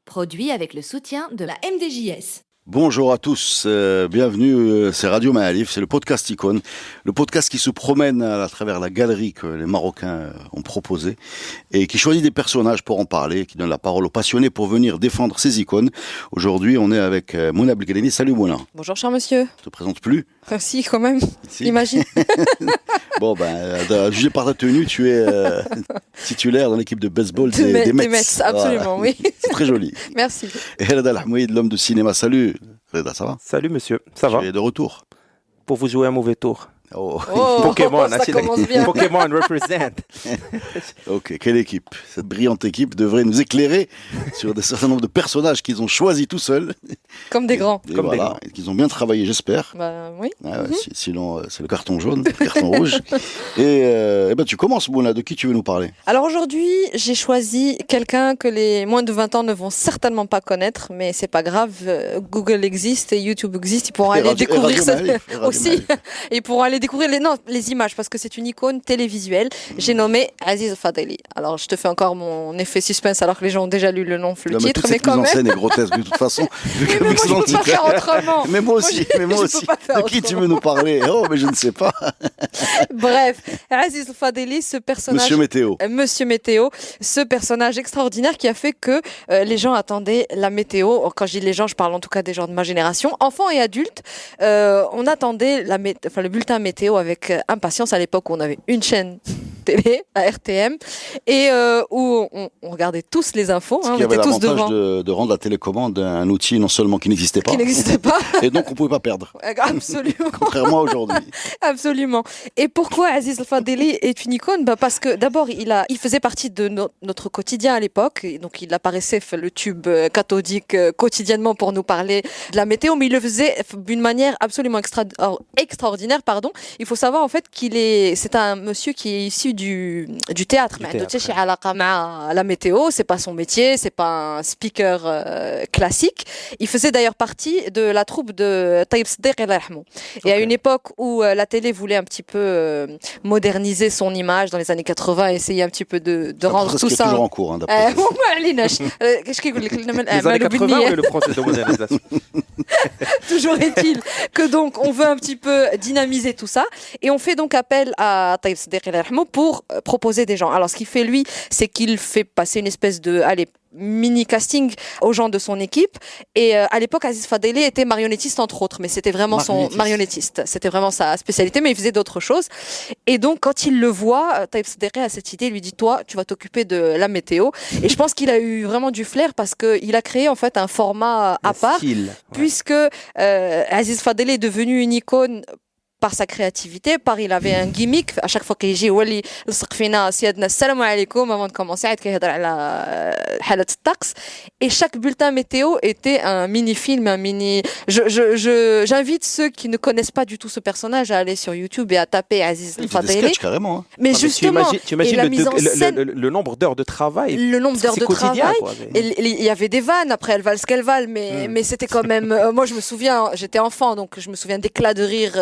Produit avec le soutien de la MDJS. Bonjour à tous, bienvenue, c'est Radio Maalif, c'est le podcast Icône, le podcast qui se promène à travers la galerie que les Marocains ont proposée et qui choisit des personnages pour en parler, qui donne la parole aux passionnés pour venir défendre ces icônes. Aujourd'hui, on est avec Mouna Belgaleni. Salut Mouna. Bonjour cher monsieur. Je te présente plus. Si, quand même, si. Imagine. Bon, jugé par ta tenue, tu es titulaire dans l'équipe de baseball des Mets. Des Mets, absolument, voilà. Oui. C'est très joli. Merci. Et Reda Al-Hamouid, l'homme de cinéma. Salut Reda, ça va? Salut monsieur, ça va? Tu es de retour. Pour vous jouer un mauvais tour. Oh. Pokémon, ça commence bien. Pokémon represent. Ok, quelle équipe? Cette brillante équipe devrait nous éclairer sur des certain nombre de personnages qu'ils ont choisis tout seuls. Comme des grands. Et voilà, et qu'ils ont bien travaillé, j'espère. Bah oui. Ah ouais, sinon, c'est le carton jaune, le carton rouge. Et tu commences, Mouna, de qui tu veux nous parler? Alors aujourd'hui, j'ai choisi quelqu'un que les moins de 20 ans ne vont certainement pas connaître, mais c'est pas grave. Google existe et YouTube existe. Ils pourront aller découvrir ça aussi. Ils pourront aller découvrir les images parce que c'est une icône télévisuelle. J'ai nommé Aziz Fadeli. Alors je te fais encore mon effet suspense alors que les gens ont déjà lu le nom, le titre, mais quand même. Toute mise en scène est grotesque de toute façon. Mais moi je peux pas faire autrement. Mais moi aussi. De qui tu veux nous parler? Oh, mais je ne sais pas. Bref, Aziz Fadeli, ce personnage. Monsieur Météo, ce personnage extraordinaire qui a fait que les gens attendaient la météo. Quand je dis les gens, je parle en tout cas des gens de ma génération, enfants et adultes. On attendait le bulletin météo avec impatience à l'époque où on avait une chaîne télé, à RTM, et où on regardait tous les infos. On était tous devant. De rendre la télécommande un outil non seulement qui n'existait pas. Et donc on ne pouvait pas perdre. Absolument. Contrairement à aujourd'hui. Absolument. Et pourquoi Aziz Fadeli est une icône? Parce que d'abord, il faisait partie de notre quotidien à l'époque. Donc il apparaissait, le tube cathodique quotidiennement pour nous parler de la météo, mais il le faisait d'une manière absolument extraordinaire. Il faut savoir en fait c'est un monsieur qui est issu du théâtre. La météo, c'est pas son métier, c'est pas un speaker classique. Il faisait d'ailleurs partie de la troupe de Taïb Siddiq El Rahmou. Et à une époque où la télé voulait un petit peu moderniser son image dans les années 80, essayer un petit peu de rendre tout ça. Toujours en cours, d'après. Les années 80 ou le processus de modernisation? Toujours est-il que donc on veut un petit peu dynamiser tout ça et on fait donc appel à Taïb Siddiq El Rahmou pour proposer des gens. Alors ce qu'il fait lui, c'est qu'il fait passer une espèce de mini casting aux gens de son équipe et à l'époque Aziz Fadeli était marionnettiste entre autres, mais c'était vraiment son marionnettiste, c'était vraiment sa spécialité, mais il faisait d'autres choses. Et donc quand il le voit, Taïb Siddiq a cette idée, il lui dit toi tu vas t'occuper de la météo, et je pense qu'il a eu vraiment du flair parce que il a créé en fait un format à part, puisque Aziz Fadeli est devenu une icône par sa créativité, il avait un gimmick à chaque fois qu'il يجي هو اللي يلصق فينا سيادنا السلام عليكم avant de commencer عاد كيهضر على حالة الطقس, et chaque bulletin météo était un mini-film, j'invite ceux qui ne connaissent pas du tout ce personnage à aller sur YouTube et à taper Aziz Fadeli. Des sketchs carrément. Mais justement, tu imagines le nombre d'heures de travail. Le nombre d'heures de travail. Il y avait des vannes, après elles valent ce qu'elles valent, mais c'était quand même moi je me souviens, j'étais enfant donc je me souviens d'éclats de rire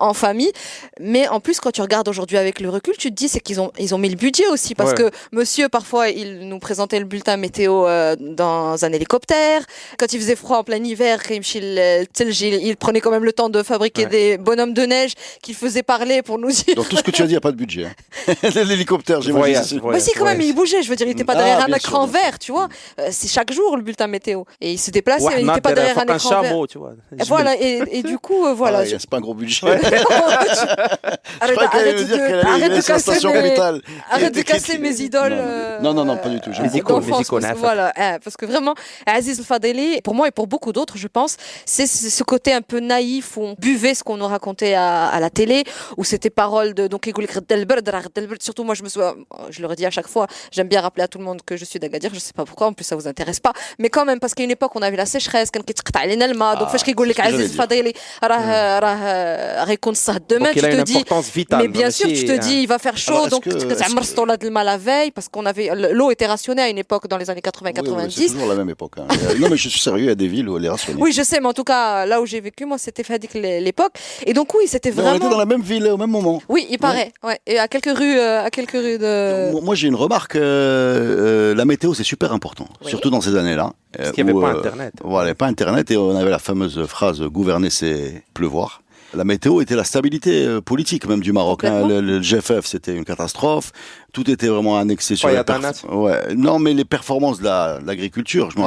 en famille, mais en plus quand tu regardes aujourd'hui avec le recul, tu te dis c'est qu'ils ont mis le budget aussi, parce que monsieur parfois il nous présentait le bulletin météo dans un hélicoptère, quand il faisait froid en plein hiver il prenait quand même le temps de fabriquer des bonhommes de neige qu'il faisait parler pour nous dire. Dans tout ce que tu as dit, il n'y a pas de budget. L'hélicoptère, j'imagine. Mais si, quand même, il bougeait, je veux dire, il n'était pas derrière un écran vert, tu vois. C'est chaque jour le bulletin météo, et il se déplaçait, il n'était pas derrière un écran vert. Tu vois. Voilà, et du coup voilà. C'est pas un gros budget. Arrête de casser mes idoles. Non, pas du tout. Voilà, parce que vraiment, Aziz Fadeli, pour moi et pour beaucoup d'autres, je pense, c'est ce côté un peu naïf où on buvait ce qu'on nous racontait à la télé, où c'était paroles de donc surtout moi je le redis à chaque fois, j'aime bien rappeler à tout le monde que je suis d'Agadir, je sais pas pourquoi, en plus ça vous intéresse pas, mais quand même parce qu'à une époque on avait la sécheresse, donc فاش كيقول لك عزيز فضيلي راه غيكون الصهد demain, Donc, il a tu une te dis importance vitale. mais bien sûr tu te dis il va faire chaud Alors, donc تعمر سطوله د الماء la veille parce qu'on avait l'eau était rationnée à une époque dans les années 80 Oui, 90. c'est toujours la même époque. Hein. Non, mais je suis sérieux, il y a des villes où elle est rationnée. Oui, je sais, mais en tout cas, là où j'ai vécu, moi, c'était fait avec l'époque. Et donc, oui, c'était Mais on était vraiment. dans la même ville au même moment. Oui, il paraît. Ouais. Et à quelques rues de. Moi, j'ai une remarque. La météo, c'est super important, Oui. surtout dans ces années-là. Parce qu'il n'y avait où, pas Internet. Voilà, il n'y avait pas Internet et on avait la fameuse phrase « gouverner, c'est pleuvoir ». La météo était la stabilité politique même du Maroc. Hein. Le GFF, c'était une catastrophe. Tout était vraiment annexé sur les ouais. Non, mais les performances de l'agriculture. Je me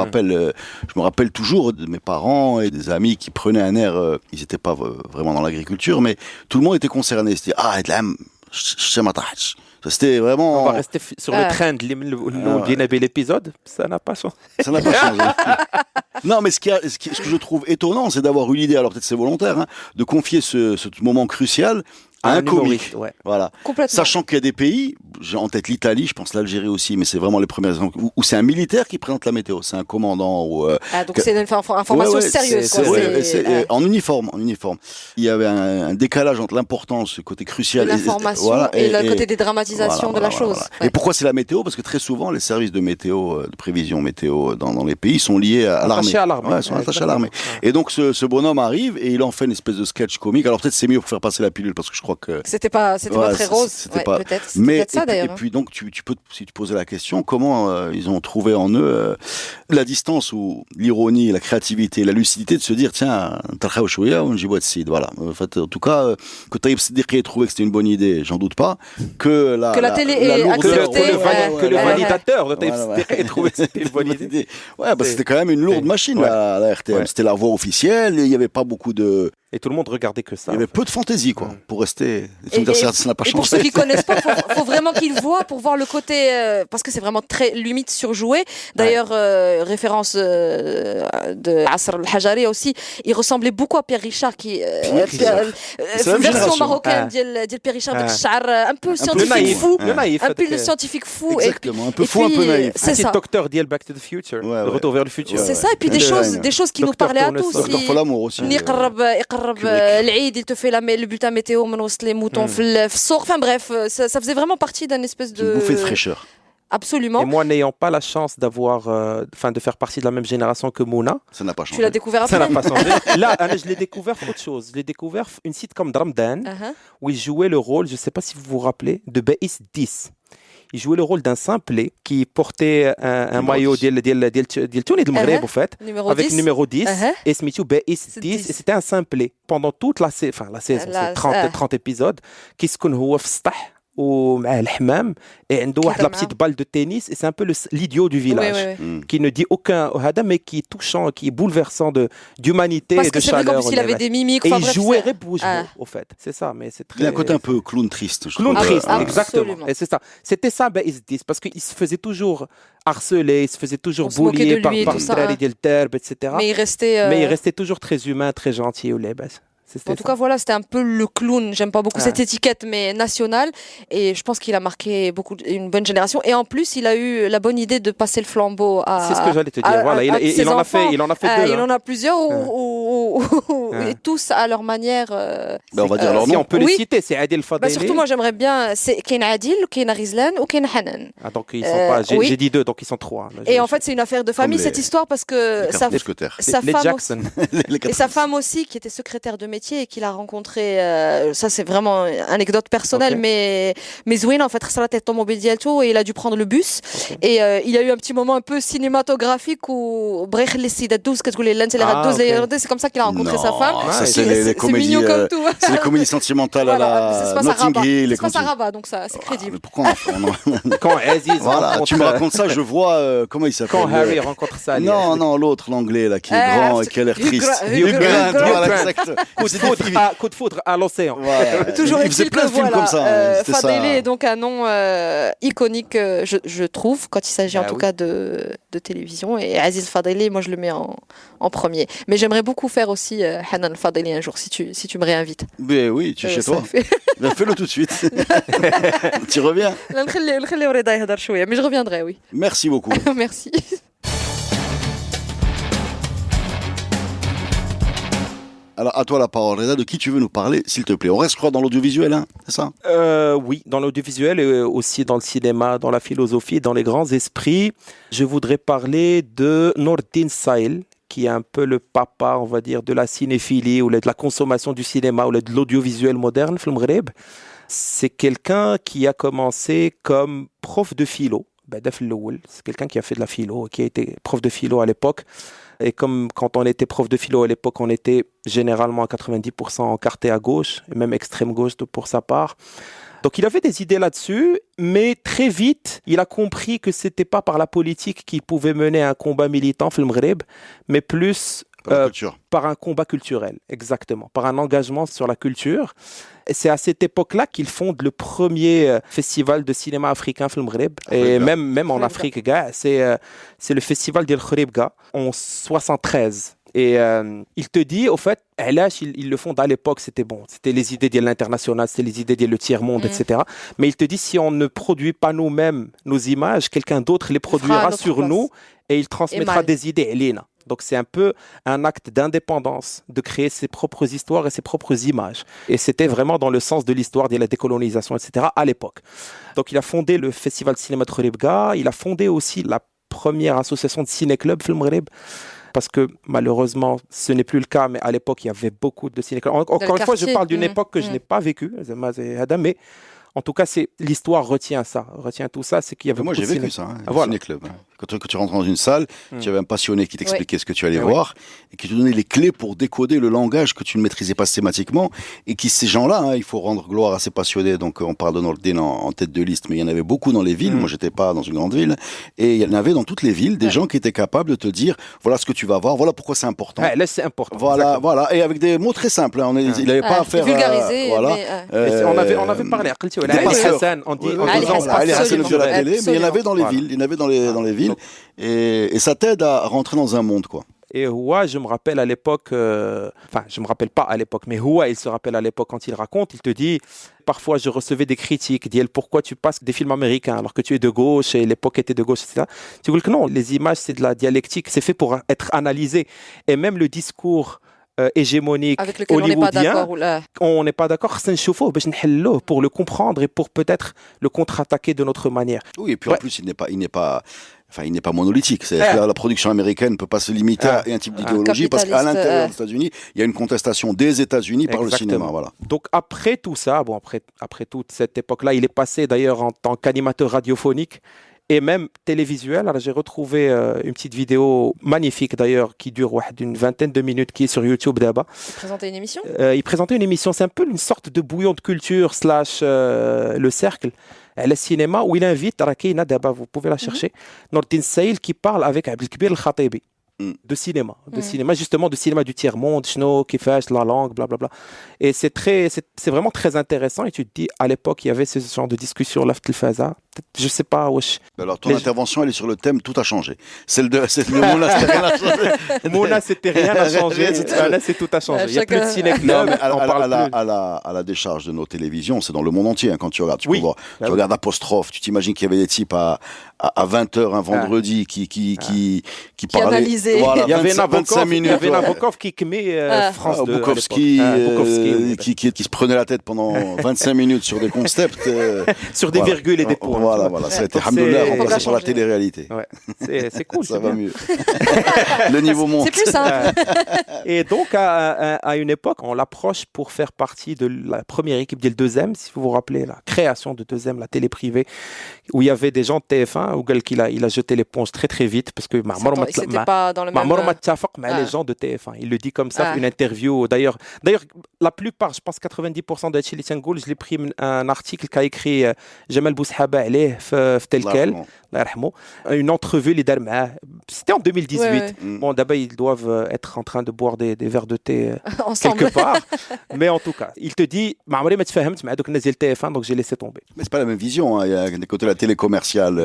rappelle toujours de mes parents et des amis qui prenaient un air. Ils n'étaient pas vraiment dans l'agriculture, mais tout le monde était concerné. C'était c'était vraiment. On va rester sur le trend. L'épisode, ça n'a pas changé. Ça n'a pas changé. Non, mais ce que je trouve étonnant, c'est d'avoir eu l'idée, alors peut-être c'est volontaire, hein, de confier ce moment crucial à un comique. Ouais. Voilà. Complètement. Sachant qu'il y a des pays, j'ai en tête l'Italie, je pense l'Algérie aussi, mais c'est vraiment les premiers exemples, où c'est un militaire qui présente la météo, c'est un commandant. Donc c'est une information sérieuse. En uniforme. Il y avait un décalage entre l'importance, le côté crucial. De l'information et le côté des dramatisations de la chose. Ouais. Et pourquoi c'est la météo? Parce que très souvent, les services de météo, de prévision météo dans les pays sont liés à l'armée. Ouais, ils sont attachés à l'armée. Et donc ce bonhomme arrive et il en fait une espèce de sketch comique. Alors peut-être c'est mieux pour faire passer la pilule parce que je crois que c'était pas très rose. Peut-être. Mais ça d'ailleurs. Et puis donc tu peux, si tu posais la question, comment ils ont trouvé en eux la distance ou l'ironie, la créativité, la lucidité de se dire tiens, voilà. En fait, en tout cas, que Taïb Siddiqui ait trouvé que c'était une bonne idée, j'en doute pas. Que la télé ait accepté, que le validateur de Taïb Siddiqui ait trouvé que c'était une bonne idée. Ouais, parce que c'était quand même une lourde machine la RTL. Ouais. C'était la voix officielle, il n'y avait pas beaucoup de. Et tout le monde regardait que ça. Il y avait peu de fantaisie, quoi, pour rester. Ça n'a pas changé. Pour ceux qui connaissent pas, faut vraiment qu'ils voient pour voir le côté, parce que c'est vraiment très limite surjoué. D'ailleurs, référence de Asr al-Hajari aussi, il ressemblait beaucoup à Pierre Richard, qui version marocaine de Pierre Richard, un peu scientifique fou, un peu scientifique fou, exactement, un peu fou, un peu naïf. C'est ça. Docteur d'El Back to the Future, le retour vers le futur. C'est ça, et puis des choses qui nous parlaient à tous. Docteur Folamour aussi. العيد il te fait le bulletin météo من وسط les moutons في السوق enfin bref ça faisait vraiment partie d'un espèce de bouffée de fraîcheur. Absolument. Et moi, n'ayant pas la chance de faire partie de la même génération que Mouna, ça n'a pas changé. Tu l'as découvert après. Ça n'a pas changé. Là, je l'ai découvert pour autre chose. Je l'ai découvert une site comme Dramdan, où il jouait le rôle, je ne sais pas si vous vous rappelez, de Baïs 10. Il jouait le rôle d'un simplet qui portait un maillot d'El Touni de Maghreb, en fait, avec numéro 10, et Smithou Baïs 10, et c'était un simplet. Pendant toute la saison, c'est 30 épisodes, qui se connaît ومع الحمام et عنده واحد la petite balle de tennis et c'est un peu l'idiot du village qui ne dit aucun hada mais qui est touchant, qui est bouleversant d'humanité et de chaleur. Parce que c'est vrai qu'en plus il avait des mimiques. Et il jouait au fait, c'est ça, mais c'est très. Il y a un côté un peu clown triste. Clown triste, exactement. Et c'est ça. C'était ça, ils se disent parce qu'il se faisait toujours harceler, il se faisait toujours boulier par Drari Del Terbe, etc. Mais il restait toujours très humain, très gentil au lait. En tout cas, voilà, c'était un peu le clown. J'aime pas beaucoup cette étiquette, mais nationale. Et je pense qu'il a marqué une bonne génération. Et en plus, il a eu la bonne idée de passer le flambeau à. C'est ce que j'allais te dire. Voilà, il en a fait deux. Il en a plusieurs, et tous à leur manière. On va dire leur nom. Si on peut les citer, c'est Adil Fadeli. Surtout, moi, j'aimerais bien. C'est Ken Adil, Ken Rizlan ou Ken Hanan. Donc ils sont pas. J'ai dit deux, donc ils sont trois. Et en fait, c'est une affaire de famille cette histoire parce que sa femme aussi, qui était secrétaire de métier et qu'il a rencontré, ça c'est vraiment une anecdote personnelle, mais Zouine en fait et il a dû prendre le bus et il y a eu un petit moment un peu cinématographique où c'est comme ça qu'il a rencontré sa femme. C'est les comédies, c'est les comédies sentimentales à la Notting Hill. C'est pas à Rabat, donc ça c'est crédible. Pourquoi quand Aziz tu me racontes ça, je vois comment il s'appelle. Quand Harry rencontre ça. Non, l'autre, l'anglais là, qui est grand et qui a l'air triste. Hugh Grant. Coup de foudre à l'océan. Voilà. Toujours est-il que voilà, comme ça, Fadeli est donc un nom iconique, je trouve, quand il s'agit en tout cas de télévision. Et Aziz Fadeli, moi je le mets en premier. Mais j'aimerais beaucoup faire aussi Hanan Fadeli un jour, si tu me réinvites. Mais oui, tu es chez toi. Fais-le tout de suite. Tu reviens. Mais je reviendrai, oui. Merci beaucoup. Merci. Alors, à toi la parole, Reda, de qui tu veux nous parler, s'il te plaît? On reste, je crois, dans l'audiovisuel, hein, c'est ça? Oui, dans l'audiovisuel et aussi dans le cinéma, dans la philosophie, dans les grands esprits. Je voudrais parler de Nordin Saïl, qui est un peu le papa, on va dire, de la cinéphilie ou de la consommation du cinéma ou de l'audiovisuel moderne, في المغرب. C'est quelqu'un qui a commencé comme prof de philo. C'est quelqu'un qui a fait de la philo, qui a été prof de philo à l'époque. Et comme quand on était prof de philo à l'époque, on était généralement à 90% encarté à gauche, et même extrême gauche pour sa part. Donc il avait des idées là-dessus, mais très vite, il a compris que c'était pas par la politique qu'il pouvait mener un combat militant, في المغرب, mais plus par un combat culturel, exactement, par un engagement sur la culture. Et c'est à cette époque-là qu'il fonde le premier festival de cinéma africain في المغرب. Et même en Afrique, c'est le festival d'El Khoribga en 73. Et il te dit, au fait, ils le font à l'époque, c'était bon. C'était les idées de l'international, c'était les idées de tiers-monde, etc. Mais il te dit, si on ne produit pas nous-mêmes nos images, quelqu'un d'autre les produira sur nous et il transmettra des idées. Elena. Donc c'est un peu un acte d'indépendance, de créer ses propres histoires et ses propres images. Et c'était vraiment dans le sens de l'histoire, de la décolonisation, etc. à l'époque. Donc il a fondé le Festival de Cinéma de Khoribga, il a fondé aussi la première association de ciné-club, Film Maghreb, parce que malheureusement, ce n'est plus le cas, mais à l'époque, il y avait beaucoup de ciné-clubs. Encore une fois, je parle d'une époque que je n'ai pas vécue, mais en tout cas, l'histoire retient tout ça, c'est qu'il y avait moi, beaucoup j'ai de vécu ça, voilà. ciné-club. Quand tu rentres dans une salle, tu avais un passionné qui t'expliquait ce que tu allais voir et qui te donnait les clés pour décoder le langage que tu ne maîtrisais pas systématiquement et qui, ces gens-là, il faut rendre gloire à ces passionnés. Donc, on parle de Nordin en tête de liste, mais il y en avait beaucoup dans les villes. Moi, j'étais pas dans une grande ville et il y en avait dans toutes les villes des gens qui étaient capables de te dire, voilà ce que tu vas voir, voilà pourquoi c'est important. Là, c'est important. Voilà. Et avec des mots très simples. Il n'avait pas à faire. Vulgariser. On avait parlé. On dit Ali Hassan sur la télé, mais il y en avait dans les villes. Il y en avait dans les villes. Et ça t'aide à rentrer dans un monde, quoi. Et Houa, je me rappelle à l'époque, je me rappelle pas à l'époque, mais Houa, il se rappelle à l'époque quand il raconte, il te dit, parfois je recevais des critiques, dit pourquoi tu passes des films américains alors que tu es de gauche et l'époque était de gauche, etc. Tu dis que non, les images c'est de la dialectique, c'est fait pour être analysé. Et même le discours hégémonique avec lequel hollywoodien, on n'est pas d'accord, pour le comprendre et pour peut-être le contre-attaquer de notre manière. Oui, et puis en plus, il n'est pas monolithique. La production américaine ne peut pas se limiter à un type d'idéologie parce qu'à l'intérieur des États-Unis, il y a une contestation des États-Unis par le cinéma. Voilà. Donc après tout ça, après toute cette époque-là, il est passé d'ailleurs en tant qu'animateur radiophonique et même télévisuel. Alors j'ai retrouvé une petite vidéo magnifique d'ailleurs qui dure d'une vingtaine de minutes qui est sur YouTube d'abord. Il présentait une émission C'est un peu une sorte de bouillon de culture / le cercle. Le cinéma où il invite Rakina Daba, vous pouvez la chercher, Nordin Saïl qui parle avec Abdelkbir El-Khatibi de cinéma, justement de cinéma du tiers-monde, la langue, blablabla. Et c'est vraiment très intéressant et tu te dis, à l'époque, il y avait ce genre de discussion là, je sais pas, wesh. Alors ton intervention, elle est sur le thème « Tout a changé ». Celle de Mouna, c'était rien à changer. Mouna, c'était rien à changer. Là, c'est tout a changé. Il n'y a plus de ciné-club. À la décharge de nos télévisions, c'est dans le monde entier. Quand tu regardes, tu peux voir. Tu regardes Apostrophe, tu t'imagines qu'il y avait des types à 20h un vendredi qui parlaient. Voilà, il y avait Nabokov qui met France 2. Bukowski qui se prenait la tête pendant 25 minutes sur des concepts. Sur des virgules et des points. Voilà, ça a été, alhamdoulilah, remplacé par la télé-réalité. Ouais. C'est cool. Ça va mieux. Le niveau monte. C'est plus simple. Et donc, à une époque, on l'approche pour faire partie de la première équipe de 2M, si vous vous rappelez, la création de 2M, la télé privée, où il y avait des gens de TF1, où il a jeté l'éponge très très vite, parce que c'était pas dans le même... les gens de TF1. Il le dit comme ça, une interview. D'ailleurs, la plupart, je pense 90% de Chili Tiangoul, je l'ai pris un article qu'a écrit Jamal Boushaba عليه في tel quel, الله يرحمه, une entrevue les darma. C'était en 2018. Bon, d'abord ils doivent être en train de boire des verres de thé quelque part, mais en tout cas, il te dit ما عمري ما تفهمت مع دوك الناس ديال TF1, donc j'ai laissé tomber. Mais c'est pas la même vision, hein. Il y a des côtés la télé commerciale,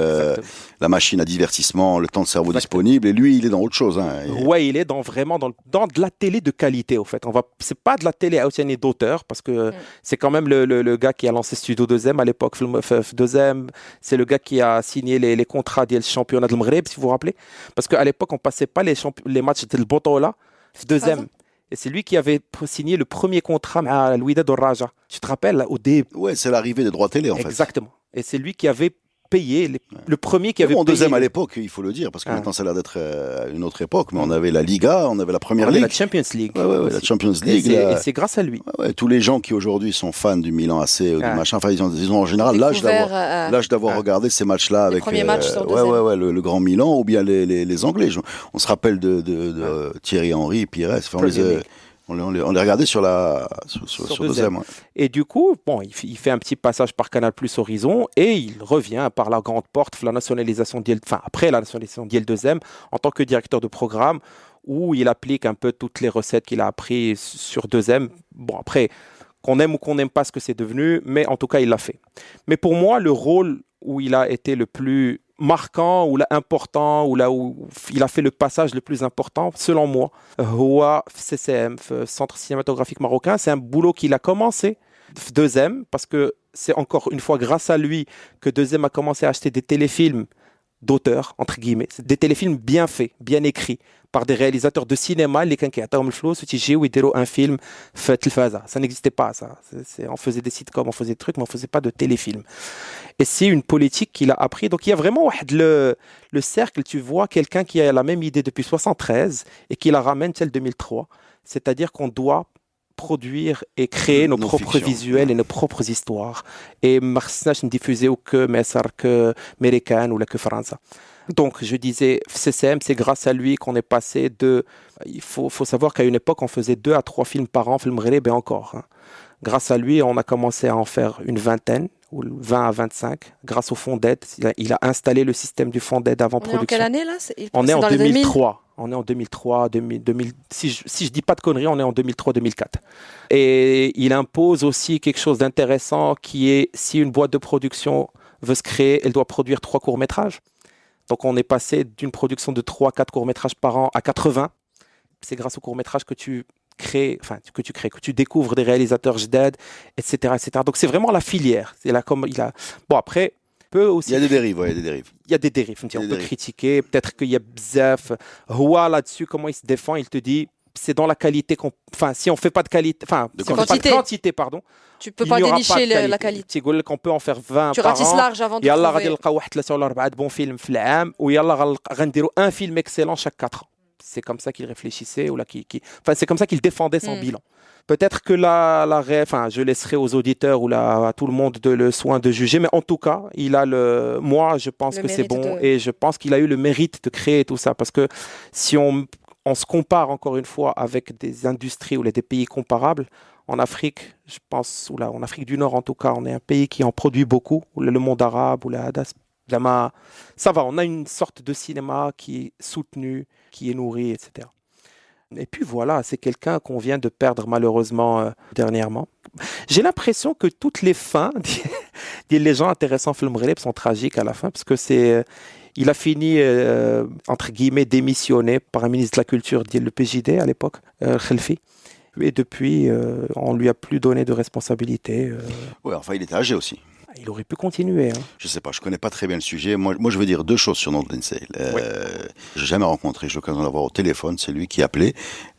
la machine à divertissement, le temps de cerveau disponible, et lui il est dans autre chose, hein. Ouais, il est vraiment dans de la télé de qualité, au fait. C'est pas de la télé d'auteur, parce que c'est quand même le gars qui a lancé Studio 2M à l'époque, 2M, c'est le gars qui a signé les contrats du championnat de Maghreb, si vous vous rappelez. Parce qu'à l'époque, on passait pas les matchs de Botola, 2M. Et c'est lui qui avait signé le premier contrat à Wydad Raja. Tu te rappelles, au début? Ouais, c'est l'arrivée des droits télé, en fait. Exactement. Et c'est lui qui avait payé, le premier qui avait en payé. deuxième à l'époque, il faut le dire, parce que maintenant ça a l'air d'être une autre époque, mais on avait la Liga, on avait la Première Ligue. La Champions League. Ouais, la Champions League. Et c'est grâce à lui. Tous les gens qui aujourd'hui sont fans du Milan AC ou du machin, enfin, ils ont en général l'âge d'avoir regardé ces matchs-là avec le grand Milan ou bien les Anglais. On se rappelle de Thierry Henry, Pires, enfin, on les regardait sur deuxième. Ouais. Et du coup, bon, il fait un petit passage par Canal Plus Horizon et il revient par la grande porte la nationalisation après la nationalisation d'IL2M en tant que directeur de programme où il applique un peu toutes les recettes qu'il a apprises sur 2M. Bon, après, qu'on aime ou qu'on n'aime pas ce que c'est devenu, mais en tout cas, il l'a fait. Mais pour moi, le rôle où il a été le plus marquant ou important ou là où il a fait le passage le plus important selon moi CCM Centre cinématographique marocain, c'est un boulot qu'il a commencé 2M parce que c'est encore une fois grâce à lui que 2M a commencé à acheter des téléfilms d'auteurs entre guillemets, des téléfilms bien faits, bien écrits par des réalisateurs de cinéma les كان كيعطيهم الفلوس وتيجيو يديروا un film في التلفازة. Ça n'existait pas ça. On faisait des sitcoms, on faisait des trucs mais on faisait pas de téléfilms. Et c'est une politique qu'il a appris. Donc il y a vraiment le cercle, tu vois, quelqu'un qui a la même idée depuis 73 et qui la ramène telle 2003. C'est-à-dire qu'on doit produire et créer nos propres visuels et nos propres histoires. Et ما خصناش نديفوزيو que مصر que américaine ou que France. Donc je disais, CCM, c'est grâce à lui qu'on est passé de... Il faut savoir qu'à une époque, on faisait 2 à 3 films par an, film maghreb et encore. Hein. Grâce à lui, on a commencé à en faire une vingtaine, ou 20 à 25, grâce au fonds d'aide. Il a installé le système du fonds d'aide avant production. On est en quelle année là? On est en 2003. On est en 2003, 2000, si je dis pas de conneries, on est en 2003-2004. Et il impose aussi quelque chose d'intéressant qui est, si une boîte de production veut se créer, elle doit produire 3 courts-métrages. Donc on est passé d'une production de 3-4 courts-métrages par an à 80. C'est grâce aux courts-métrages que tu découvres des réalisateurs jdad, etc., etc. Donc c'est vraiment la filière. C'est là comme il a. Bon après, peut aussi. Il y a des dérives, il y a des dérives. Il y a des dérives. On peut critiquer. Peut-être qu'il y a bzaf. Houa là-dessus, comment il se défend? Il te dit, c'est dans la qualité qu'on. Enfin, si on fait pas de qualité, enfin, si on fait pas de quantité, pardon. Tu peux pas dénicher la qualité. On peut en faire 20 tu par an. ratisses large avant de trouver. يلا غادي نلقاو واحد 3 ولا 4 bons films في العام ويلا غنديروا un film excellent chaque 4 ans. C'est comme ça qu'il réfléchissait enfin c'est comme ça qu'il défendait son bilan. Peut-être que je laisserai aux auditeurs ou à tout le monde le soin de juger, mais en tout cas, moi je pense que c'est bon et je pense qu'il a eu le mérite de créer tout ça parce que si on se compare encore une fois avec des industries ou des pays comparables, en Afrique, je pense, en Afrique du Nord en tout cas, on est un pays qui en produit beaucoup, ou le monde arabe, ou ça va, on a une sorte de cinéma qui est soutenu, qui est nourri, etc. Et puis voilà, c'est quelqu'un qu'on vient de perdre malheureusement dernièrement. J'ai l'impression que toutes les fins des gens intéressants film Maghreb sont tragiques à la fin, parce que il a fini, entre guillemets, démissionné par un ministre de la Culture, le PJD à l'époque, Khelfi. Et depuis, on ne lui a plus donné de responsabilité. Oui, enfin, il était âgé aussi. Il aurait pu continuer. Hein. Je ne sais pas, je ne connais pas très bien le sujet. Moi, je veux dire 2 choses sur Nordin Seil. Je n'ai jamais rencontré, j'ai l'occasion de l'avoir au téléphone, c'est lui qui appelait.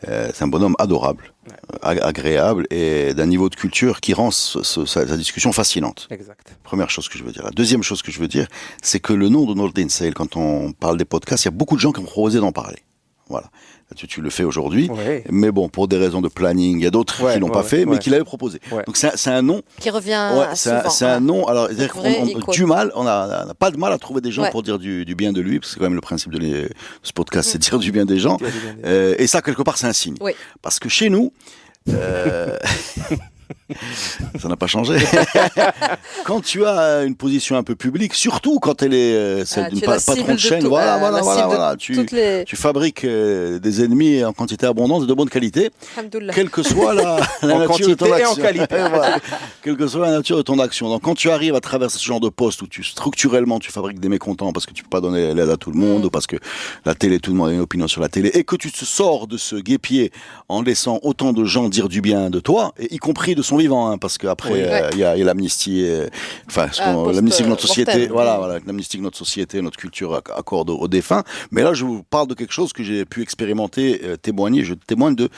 C'est un bonhomme adorable, agréable et d'un niveau de culture qui rend sa discussion fascinante. Exact. Première chose que je veux dire. La deuxième chose que je veux dire, c'est que le nom de Nordin Seil, quand on parle des podcasts, il y a beaucoup de gens qui ont proposé d'en parler. Voilà. Tu le fais aujourd'hui, mais bon, pour des raisons de planning, il y a d'autres qui l'ont pas fait, mais qui l'avaient proposé. Ouais. Donc c'est un nom qui revient souvent. C'est un nom. Alors, c'est-à-dire qu'on n'a pas de mal à trouver des gens pour dire du bien de lui, parce que c'est quand même le principe de ce podcast, c'est dire du bien des gens. Et ça, quelque part, c'est un signe. Oui. Parce que chez nous. Ça n'a pas changé. Quand tu as une position un peu publique, surtout quand elle est celle d'une patron de chaîne, voilà, tu fabriques des ennemis en quantité abondante et de bonne qualité, quelle que soit la nature de ton action. Quelle que soit la nature de ton action. Donc quand tu arrives à travers ce genre de poste où structurellement tu fabriques des mécontents parce que tu peux pas donner l'aide à tout le monde ou parce que la télé, tout le monde a une opinion sur la télé, et que tu te sors de ce guêpier en laissant autant de gens dire du bien de toi, y compris de son vivant, hein, parce qu'après il y a l'amnistie, l'amnistie que notre société, l'amnistie que notre société, notre culture accorde aux défunts. Mais là, je vous parle de quelque chose que j'ai pu expérimenter, témoigner. Je témoigne de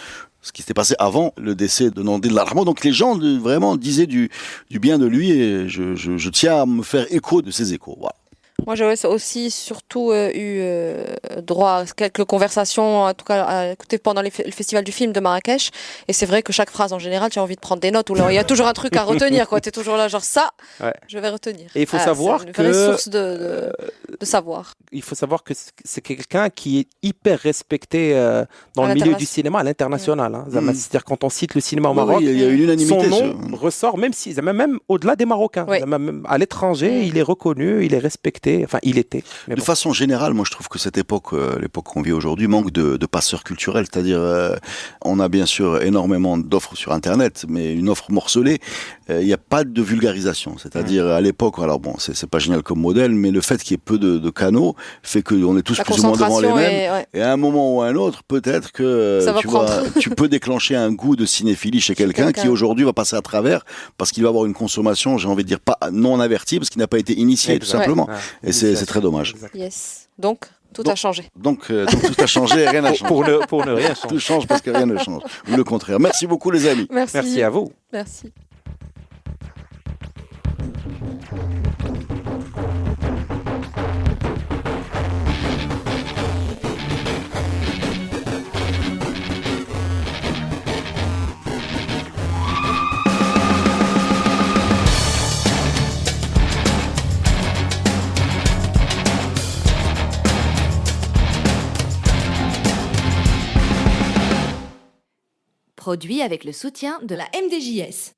ce qui s'était passé avant le décès de Nandil Rahman. Donc les gens vraiment disaient du bien de lui et je tiens à me faire écho de ces échos. Voilà. Moi, j'ai aussi surtout eu droit à quelques conversations, en tout cas à écouter pendant le festival du film de Marrakech. Et c'est vrai que chaque phrase, en général, tu as envie de prendre des notes. Ou il y a toujours un truc à retenir. Tu es toujours là, genre ça, je vais retenir. Et il faut savoir c'est une vraie source de savoir. Il faut savoir que c'est quelqu'un qui est hyper respecté dans le milieu du cinéma à l'international. Hein. C'est-à-dire quand on cite le cinéma au Maroc, il y a une unanimité. Son nom ressort, même au-delà des Marocains. Même à l'étranger, il est reconnu, il est respecté. Enfin, il était. De façon générale, moi je trouve que cette époque, l'époque qu'on vit aujourd'hui, manque de passeurs culturels. C'est-à-dire, on a bien sûr énormément d'offres sur Internet, mais une offre morcelée, il n'y a pas de vulgarisation. C'est-à-dire, à l'époque, alors bon, c'est pas génial comme modèle, mais le fait qu'il y ait peu de canaux fait qu'on est tous plus ou moins devant les mêmes. Et à un moment ou à un autre, peut-être que tu peux déclencher un goût de cinéphilie chez quelqu'un qui aujourd'hui va passer à travers parce qu'il va avoir une consommation, j'ai envie de dire, pas non avertie, parce qu'il n'a pas été initié, tout simplement. Et c'est très dommage. Yes. Donc, tout a changé. Donc tout a changé et rien n'a changé. Pour ne rien changer. Tout change parce que rien ne change. Ou le contraire. Merci beaucoup les amis. Merci à vous. Merci. Produit avec le soutien de la MDJS.